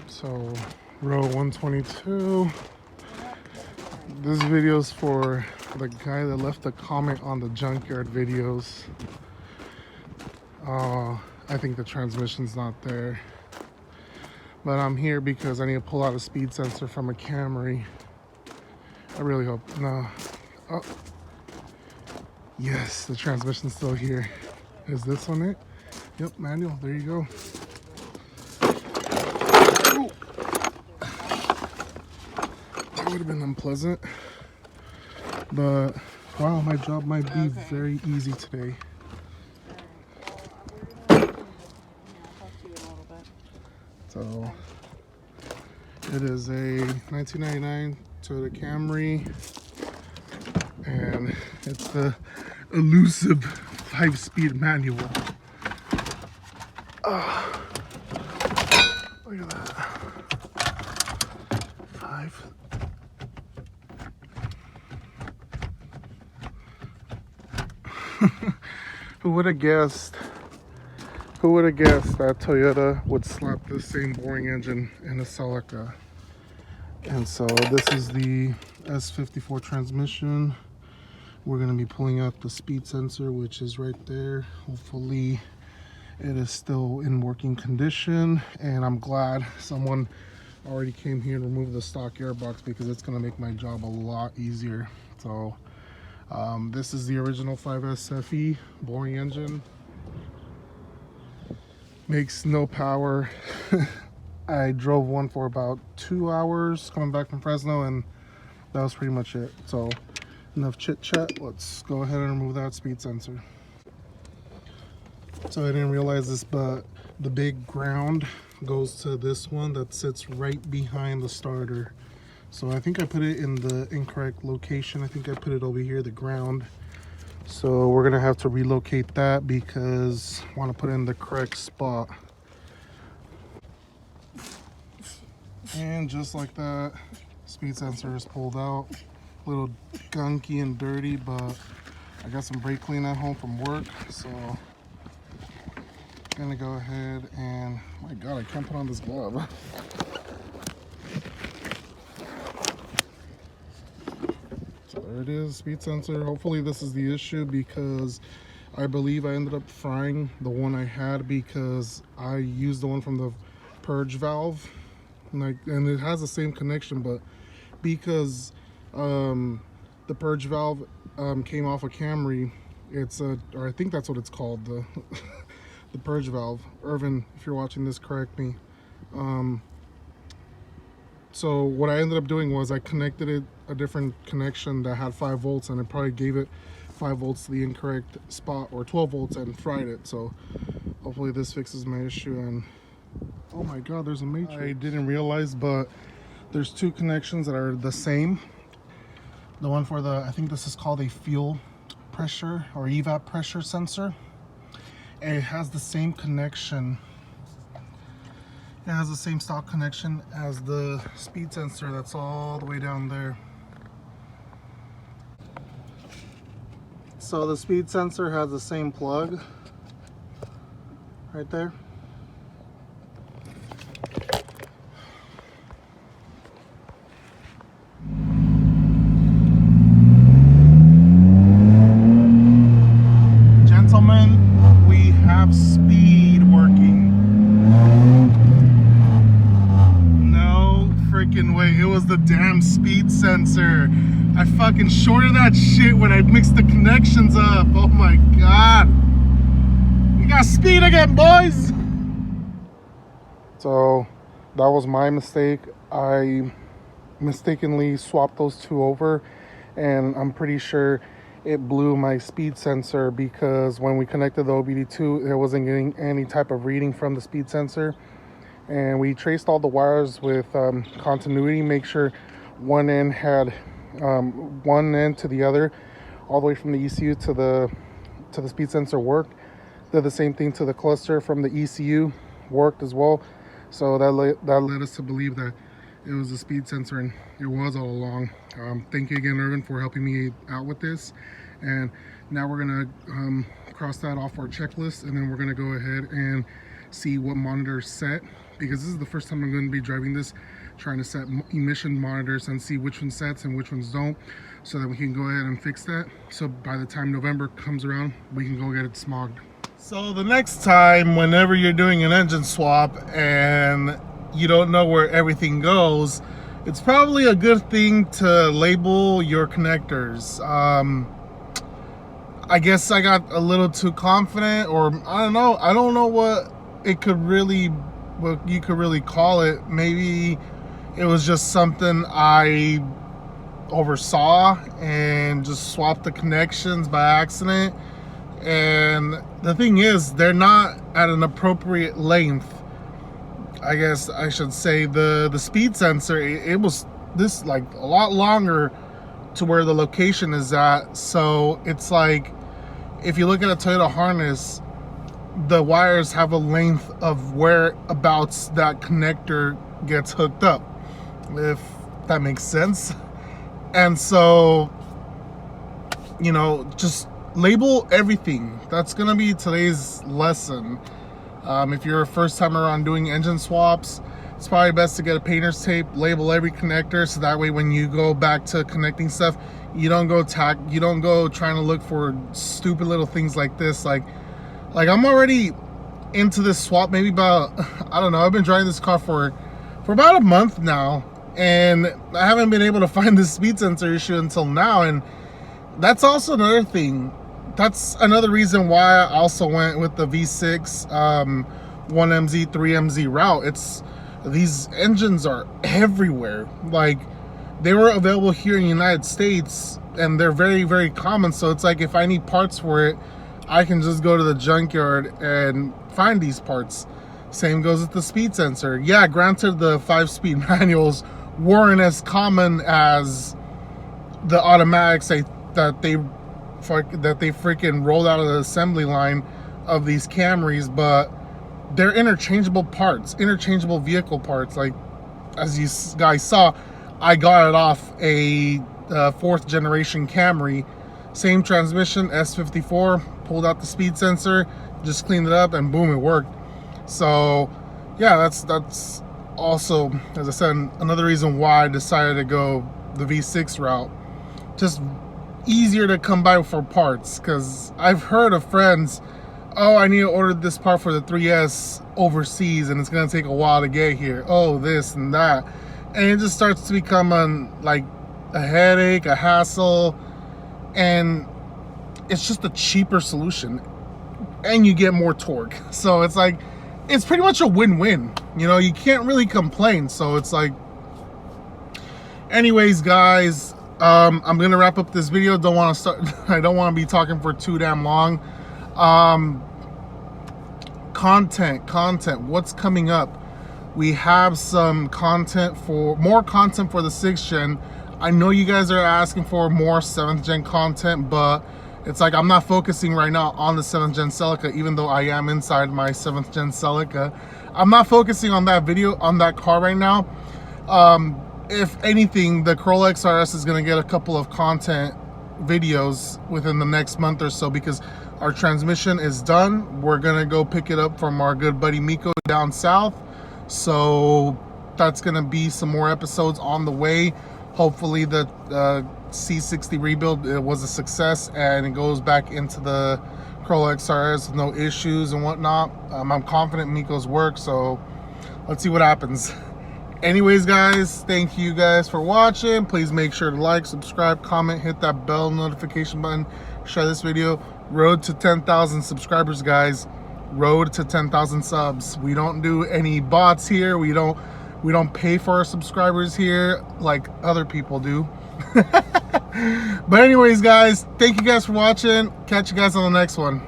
So, row 122. This video is for the guy that left a comment on the junkyard videos. I think the transmission's not there. But I'm here because I need to pull out a speed sensor from a Camry. I really hope. No. Oh. Yes, the transmission's still here. Is this one it? Yep, manual. There you go. Ooh. That would have been unpleasant. But wow, my job might be very easy today. So it is a 1999 Toyota Camry, and it's the elusive 5-speed manual. Oh, look at that. 5. Who would have guessed? Who would have guessed that Toyota would slap the same boring engine in a Celica? And so this is the S54 transmission. We're going to be pulling out the speed sensor, which is right there. Hopefully it is still in working condition, and I'm glad someone already came here and removed the stock airbox because it's going to make my job a lot easier. So this is the original 5SFE boring engine. Makes no power. I drove one for about 2 hours coming back from Fresno, and that was pretty much it. So enough chit chat, let's go ahead and remove that speed sensor. So I didn't realize this, but the big ground goes to this one that sits right behind the starter. So I think I put it in the incorrect location. I think I put it over here, the ground. So we're gonna have to relocate that because I want to put it in the correct spot. And just like that, speed sensor is pulled out. A little gunky and dirty, but I got some brake clean at home from work, so I'm gonna go ahead and, my God, I can't put on this glove. So there it is, speed sensor. Hopefully this is the issue because I believe I ended up frying the one I had because I used the one from the purge valve. And it has the same connection, but because the purge valve came off a Camry, it's a, or I think that's what it's called, the the purge valve. Irvin, if you're watching this, correct me. So what I ended up doing was I connected it a different connection that had 5 volts, and it probably gave it 5 volts to the incorrect spot, or 12 volts, and fried it. So hopefully this fixes my issue. And oh my God, there's a matrix. I didn't realize, but there's 2 connections that are the same. The one for the, I think this is called a fuel pressure or evap pressure sensor. And it has the same connection. It has the same stock connection as the speed sensor that's all the way down there. So the speed sensor has the same plug right there. Gentlemen, we have speed working. No freaking way, it was the damn speed sensor. I fucking shorted that shit when I mixed the connections up. Oh my God. We got speed again, boys. So that was my mistake. I mistakenly swapped those 2 over, and I'm pretty sure it blew my speed sensor because when we connected the OBD2, it wasn't getting any type of reading from the speed sensor. And we traced all the wires with continuity, make sure one end had one end to the other, all the way from the ECU to the speed sensor worked. Did the same thing to the cluster from the ECU, worked as well. So that led us to believe that it was a speed sensor, and it was all along. Thank you again, Irvin, for helping me out with this. And now we're gonna cross that off our checklist, and then we're gonna go ahead and see what monitor is set, because this is the first time I'm going to be driving this, trying to set emission monitors and see which one sets and which ones don't, so that we can go ahead and fix that. So by the time November comes around, we can go get it smogged. So the next time, whenever you're doing an engine swap and you don't know where everything goes, it's probably a good thing to label your connectors. I guess I got a little too confident, or I don't know what you could really call it. Maybe it was just something I oversaw and just swapped the connections by accident. And the thing is, they're not at an appropriate length. I guess I should say the speed sensor, it was this like a lot longer to where the location is at. So it's like, if you look at a Toyota harness, the wires have a length of whereabouts that connector gets hooked up, if that makes sense. And so, you know, just label everything. That's gonna be today's lesson. If you're a first time around doing engine swaps, it's probably best to get a painter's tape, label every connector, so that way when you go back to connecting stuff, you don't go trying to look for stupid little things like this. Like I'm already into this swap, maybe about, I don't know, I've been driving this car for about a month now, and I haven't been able to find this speed sensor issue until now. And that's also another thing. That's another reason why I also went with the V6 1MZ 3MZ route. It's, these engines are everywhere. Like, they were available here in the United States, and they're very, very common. So it's like, if I need parts for it, I can just go to the junkyard and find these parts. Same goes with the speed sensor. Yeah, granted, the 5-speed manuals weren't as common as the automatics that they freaking rolled out of the assembly line of these Camrys, but they're interchangeable parts, interchangeable vehicle parts. Like, as you guys saw, I got it off a 4th generation Camry, same transmission, S54, pulled out the speed sensor, just cleaned it up, and boom, it worked. So yeah, that's also, as I said, another reason why I decided to go the V6 route. Just easier to come by for parts, because I've heard of friends, oh, I need to order this part for the 3S overseas and it's gonna take a while to get here, oh, this and that, and it just starts to become like a headache, a hassle, and it's just a cheaper solution and you get more torque. So it's like, it's pretty much a win-win, you know, you can't really complain. So it's like, anyways guys, I'm gonna wrap up this video. I don't want to be talking for too damn long. Content, what's coming up? We have some content more content for the 6th gen. I know you guys are asking for more 7th gen content, but it's like, I'm not focusing right now on the 7th gen Celica, even though I am inside my 7th gen Celica. I'm not focusing on that video, on that car right now. If anything, the Corolla XRS is going to get a couple of content videos within the next month or so, because our transmission is done. We're going to go pick it up from our good buddy Miko down south. So that's going to be some more episodes on the way. Hopefully the C60 rebuild, it was a success and it goes back into the Corolla XRS with no issues and whatnot. I'm confident in Miko's work, so let's see what happens. Anyways guys, thank you guys for watching. Please make sure to like, subscribe, comment, hit that bell notification button, share this video. Road to 10,000 subscribers, guys. Road to 10,000 subs. We don't do any bots here. We don't pay for our subscribers here like other people do. But anyways guys, thank you guys for watching. Catch you guys on the next one.